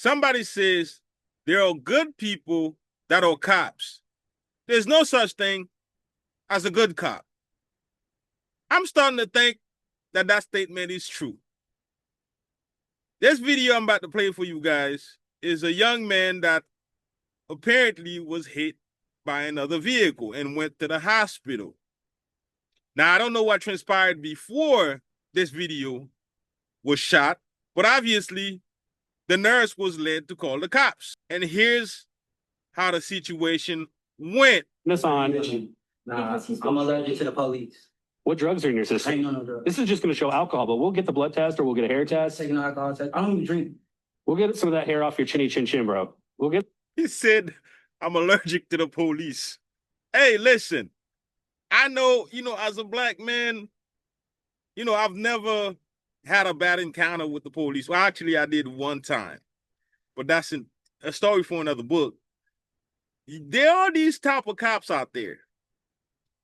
Somebody says there are good people that are cops. There's no such thing as a good cop. I'm starting to think that that statement is true. This video I'm about to play for you guys is a young man that apparently was hit by another vehicle and went to the hospital. Now, I don't know what transpired before this video was shot, but obviously the nurse was led to call the cops. And here's how the situation went. This on. Nah, I'm allergic to the police. What drugs are in your system? Ain't no drugs. This is just going to show alcohol, but we'll get the blood test or we'll get a hair test. Taking no alcohol test. I don't even drink. We'll get some of that hair off your chinny chin chin, bro. We'll get. He said, I'm allergic to the police. Hey, listen, I know, as a black man, I've never had a bad encounter with the police. Well, actually, I did one time, but that's a story for another book. There are these type of cops out there.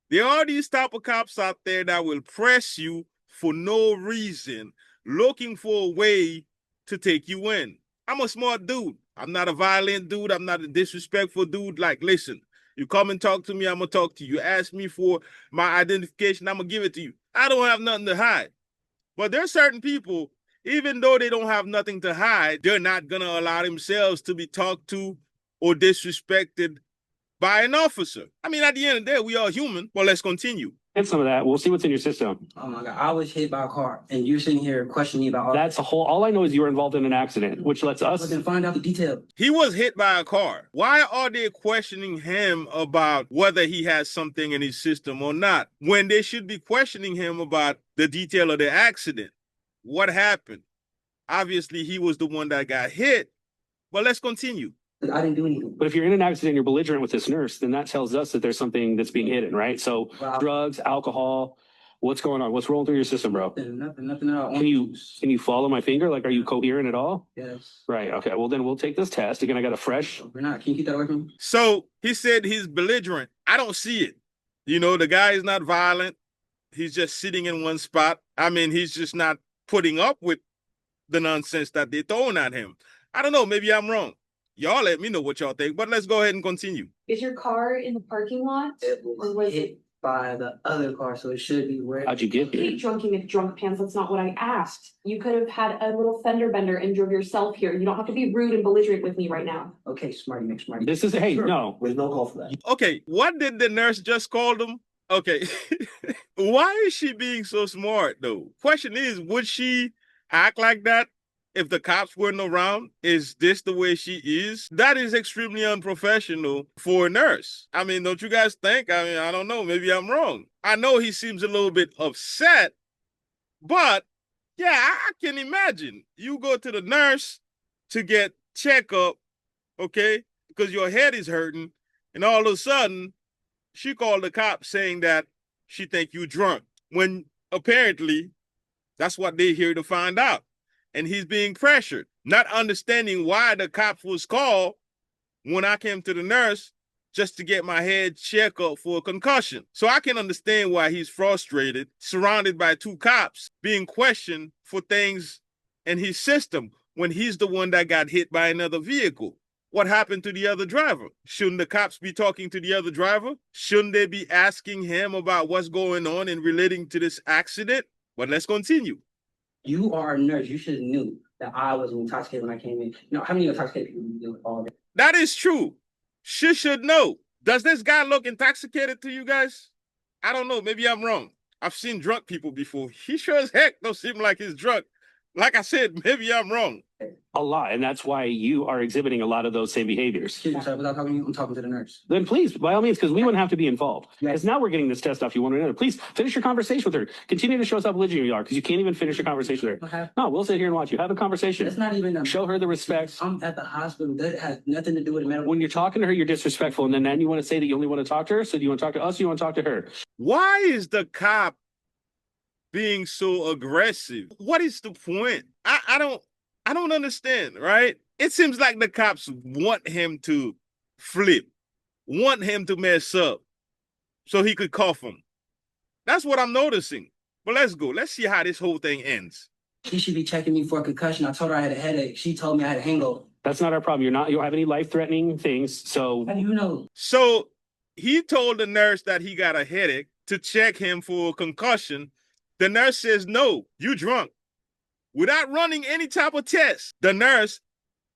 There are these type of cops out there that will press you for no reason, looking for a way to take you in. I'm a smart dude. I'm not a violent dude. I'm not a disrespectful dude. Like, listen, you come and talk to me, I'm going to talk to you. You ask me for my identification, I'm going to give it to you. I don't have nothing to hide. But there's certain people, even though they don't have nothing to hide, they're not going to allow themselves to be talked to or disrespected by an officer. I mean, at the end of the day, we are human. Well, let's continue. Get some of that. We'll see what's in your system. Oh my God, I was hit by a car and you're sitting here questioning me about all That's a whole, all I know is you were involved in an accident, which lets us. But then find out the detail. He was hit by a car. Why are they questioning him about whether he has something in his system or not, when they should be questioning him about the detail of the accident? What happened? Obviously, he was the one that got hit, but let's continue. I didn't do anything. But if you're in an accident, you're belligerent with this nurse, then that tells us that there's something that's being hidden, right? So drugs, alcohol, what's going on? What's rolling through your system, bro? Nothing at all. Can you follow my finger? Like, are you coherent at all? Yes. Right. Okay. Well, then we'll take this test. Again, I got a fresh. We're not. Can you keep that away from me? So he said he's belligerent. I don't see it. The guy is not violent. He's just sitting in one spot. I mean, he's just not putting up with the nonsense that they're throwing at him. I don't know. Maybe I'm wrong. Y'all let me know what y'all think, but let's go ahead and continue. Is your car in the parking lot? It was hit by the other car, so it should be where. How'd you get here? Hate drunky McDrunk pants. That's not what I asked. You could have had a little fender bender and drove yourself here. You don't have to be rude and belligerent with me right now. Okay, smarty McSmarty. This is, hey, no. There's no call for that. Okay, what did the nurse just call them? Okay, why is she being so smart, though? Question is, would she act like that if the cops weren't around? Is this the way she is? That is extremely unprofessional for a nurse. I mean, don't you guys think? I mean, I don't know. Maybe I'm wrong. I know he seems a little bit upset, but yeah, I can imagine. You go to the nurse to get checkup, okay, because your head is hurting, and all of a sudden, she called the cops saying that she think you drunk, when apparently that's what they're here to find out. And he's being pressured, not understanding why the cops was called when I came to the nurse just to get my head checked up for a concussion. So I can understand why he's frustrated, surrounded by two cops, being questioned for things in his system when he's the one that got hit by another vehicle. What happened to the other driver? Shouldn't the cops be talking to the other driver? Shouldn't they be asking him about what's going on and relating to this accident? But let's continue. You are a nurse. You should have knew that I was intoxicated when I came in. How many intoxicated people do you deal with all day? That is true. She should know. Does this guy look intoxicated to you guys? I don't know. Maybe I'm wrong. I've seen drunk people before. He sure as heck don't seem like he's drunk. Like I said, maybe I'm wrong. A lot. And that's why you are exhibiting a lot of those same behaviors. Excuse me, sir. Without talking to you, I'm talking to the nurse. Then please, by all means, because we wouldn't have to be involved. Because now we're getting this test off you one or another. Please finish your conversation with her. Continue to show us how belligerent you are, because you can't even finish your conversation with her. No, we'll sit here and watch you. Have a conversation. It's not even. Show her the respect. I'm at the hospital. That has nothing to do with the medical. When you're talking to her, you're disrespectful. And then you want to say that you only want to talk to her. So do you want to talk to us or you want to talk to her? Why is the cop being so aggressive? What is the point? I don't understand, right? It seems like the cops want him to flip, want him to mess up so he could cuff him. That's what I'm noticing. But let's go. Let's see how this whole thing ends. She should be checking me for a concussion. I told her I had a headache. She told me I had a hangover. That's not our problem. You don't have any life-threatening things. So How do you know? So he told the nurse that he got a headache to check him for a concussion. The nurse says, no, you drunk. Without running any type of test, the nurse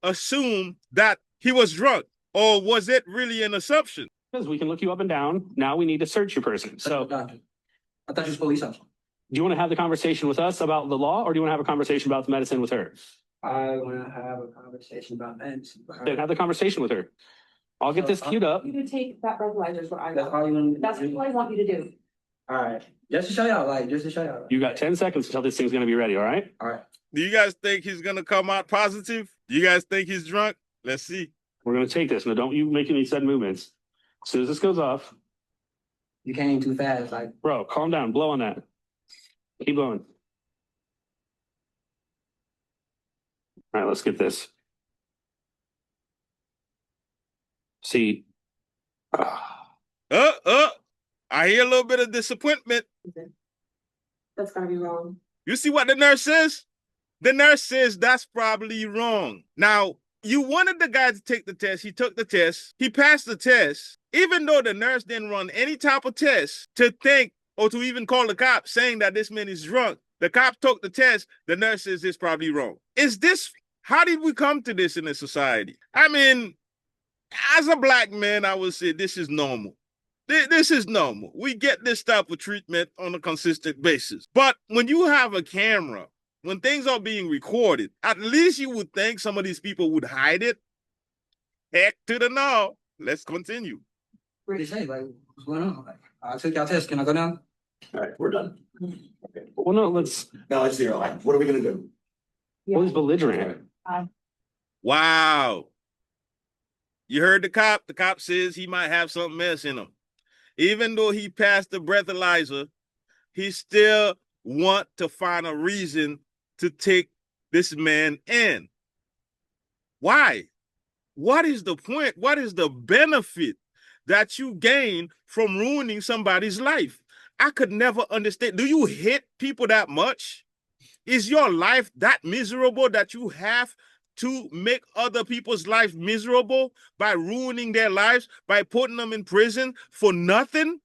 assumed that he was drunk. Or was it really an assumption? because we can look you up and down. Now we need to search your person. So Doctor, I thought you was police officer. do you want to have the conversation with us about the law, or do you want to have a conversation about the medicine with her? I want to have a conversation about medicine. Then have the conversation with her. I'll get this queued up. You can take that breathalyzer is what I That's want. all you want. That's what I want you to do. All right, just to show y'all, like, just to show y'all. You got 10 seconds until this thing's going to be ready, all right? All right. Do you guys think he's going to come out positive? Do you guys think he's drunk? Let's see. We're going to take this. Now, don't you make any sudden movements. As soon as this goes off, You came too fast, like. bro, calm down. Blow on that. Keep blowing. All right, let's get this. See. I hear a little bit of disappointment. That's gotta be wrong. You see what the nurse says? The nurse says that's probably wrong. Now, you wanted the guy to take the test. He took the test. He passed the test. Even though the nurse didn't run any type of test to think or to even call the cops saying that this man is drunk. The cop took the test. The nurse says it's probably wrong. Is this, how did we come to this in a society? I mean, as a black man, I would say this is normal. This is normal. We get this type of treatment on a consistent basis. But when you have a camera, when things are being recorded, at least you would think some of these people would hide it. Heck to the no. Let's continue. What did they say? Like, what's going on? Like, I took y'all test. Can I go down? All right, we're done. Okay. Well, no, let's. Now it's 0. What are we gonna do? Well, he's belligerent. Wow. You heard the cop. The cop says he might have something else in him. Even though he passed the breathalyzer, he still want to find a reason to take this man in. Why? What is the point? What is the benefit that you gain from ruining somebody's life? I could never understand. Do you hate people that much? Is your life that miserable that you have to make other people's life miserable by ruining their lives, by putting them in prison for nothing?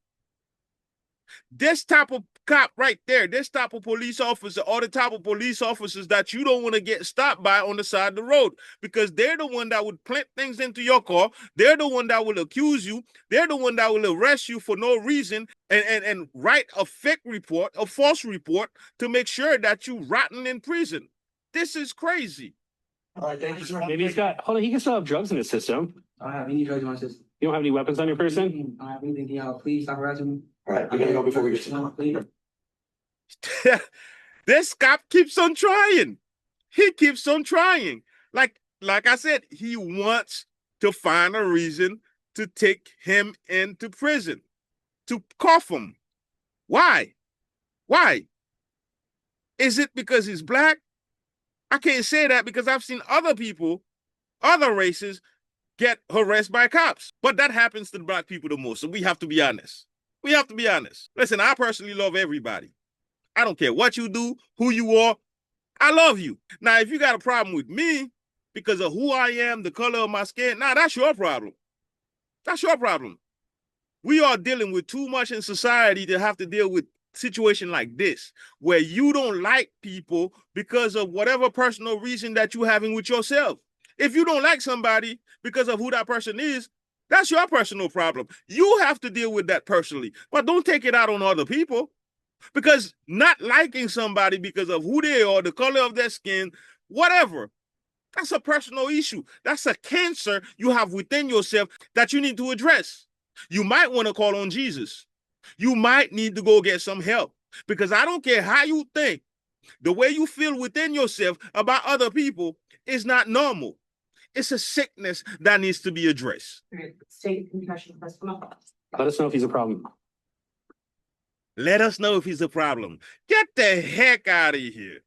This type of cop right there, this type of police officer, or the type of police officers that you don't want to get stopped by on the side of the road, because they're the one that would plant things into your car. They're the one that will accuse you. They're the one that will arrest you for no reason and write a fake report, a false report, to make sure that you rotten in prison. This is crazy. All right, thank you, sir. Maybe he's got, hold on, he can still have drugs in his system. I don't have any drugs in my system. You don't have any weapons on your person? I don't have anything. Can y'all please stop harassing me? All right, we gotta go before we get No, to please. This cop keeps on trying. He keeps on trying. Like I said, he wants to find a reason to take him into prison, to cuff him. Why? Why? Is it because he's black? I can't say that because I've seen other people, other races, get harassed by cops. But that happens to the black people the most. So we have to be honest. We have to be honest. Listen, I personally love everybody. I don't care what you do, who you are. I love you. Now, if you got a problem with me because of who I am, the color of my skin, now that's your problem. That's your problem. We are dealing with too much in society to have to deal with situation like this, where you don't like people because of whatever personal reason that you're having with yourself. If you don't like somebody because of who that person is, that's your personal problem. You have to deal with that personally, but don't take it out on other people, because not liking somebody because of who they are, the color of their skin, whatever, that's a personal issue. That's a cancer you have within yourself that you need to address. You might want to call on Jesus. You might need to go get some help, because I don't care how you think, the way you feel within yourself about other people is not normal. It's a sickness that needs to be addressed. State concussion. Let's come up. Let us know if he's a problem. Let us know if he's a problem. Get the heck out of here.